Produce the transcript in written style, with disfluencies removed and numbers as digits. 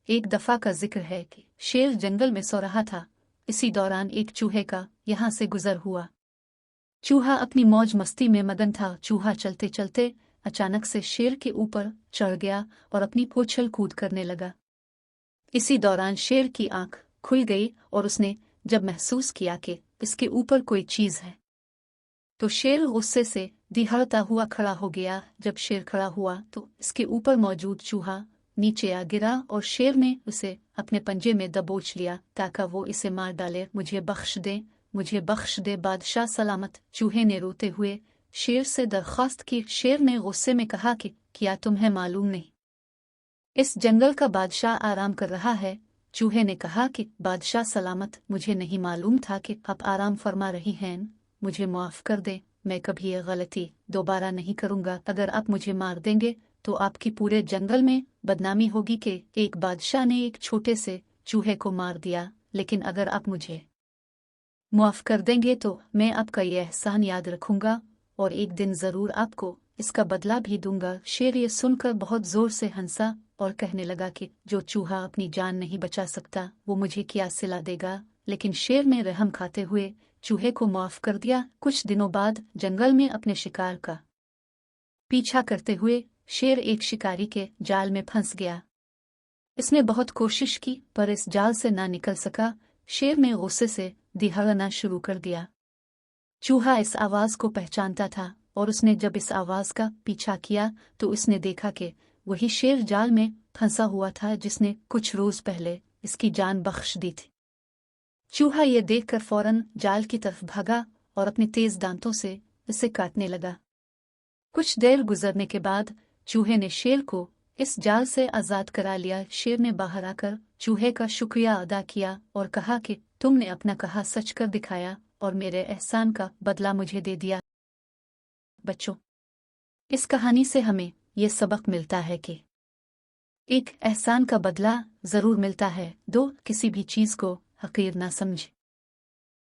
एक दफा का जिक्र है कि शेर जंगल में सो रहा था। इसी दौरान एक चूहे का यहाँ से गुजर हुआ। चूहा अपनी मौज मस्ती में मगन था। चूहा चलते चलते अचानक से शेर के ऊपर चढ़ गया और अपनी उछल कूद करने लगा। इसी दौरान शेर की आंख खुल गई और उसने जब महसूस किया कि इसके ऊपर कोई चीज है तो शेर गुस्से से दिहड़ता हुआ खड़ा हो गया। जब शेर खड़ा हुआ तो इसके ऊपर मौजूद चूहा नीचे आ गिरा और शेर ने उसे अपने पंजे में दबोच लिया ताकि वो इसे मार डाले। मुझे बख्श दे, मुझे बख्श दे बादशाह सलामत, चूहे ने रोते हुए शेर से दरख्वास्त की। शेर ने गुस्से में कहा कि क्या तुम्हें मालूम नहीं इस जंगल का बादशाह आराम कर रहा है? चूहे ने कहा कि बादशाह सलामत, मुझे नहीं मालूम था कि आप आराम फरमा रही हैं। मुझे माफ कर दे, मैं कभी ये गलती दोबारा नहीं करूंगा। अगर आप मुझे मार देंगे तो आपकी पूरे जंगल में बदनामी होगी कि एक बादशाह ने एक छोटे से चूहे को मार दिया। लेकिन अगर आप मुझे माफ कर देंगे तो मैं आपका यह एहसान याद रखूंगा और एक दिन जरूर आपको इसका बदला भी दूंगा। शेर ये सुनकर बहुत जोर से हंसा और कहने लगा कि जो चूहा अपनी जान नहीं बचा सकता वो मुझे क्या सिला देगा। लेकिन शेर ने रहम खाते हुए चूहे को माफ कर दिया। कुछ दिनों बाद जंगल में अपने शिकार का पीछा करते हुए शेर एक शिकारी के जाल में फंस गया। इसने बहुत कोशिश की पर इस जाल से ना निकल सका। शेर ने गुस्से से दिहाड़ना शुरू कर दिया। चूहा इस आवाज को पहचानता था और उसने जब इस आवाज का पीछा किया तो उसने देखा कि वही शेर जाल में फंसा हुआ था जिसने कुछ रोज पहले इसकी जान बख्श दी थी। चूहा ये देखकर फौरन जाल की तरफ भागा और अपने तेज दांतों से इसे काटने लगा। कुछ देर गुजरने के बाद चूहे ने शेर को इस जाल से आजाद करा लिया। शेर ने बाहर आकर चूहे का शुक्रिया अदा किया और कहा कि तुमने अपना कहा सच कर दिखाया और मेरे एहसान का बदला मुझे दे दिया। बच्चों, इस कहानी से हमें ये सबक मिलता है कि एक एहसान का बदला जरूर मिलता है। दो, किसी भी चीज को हकीर ना समझे।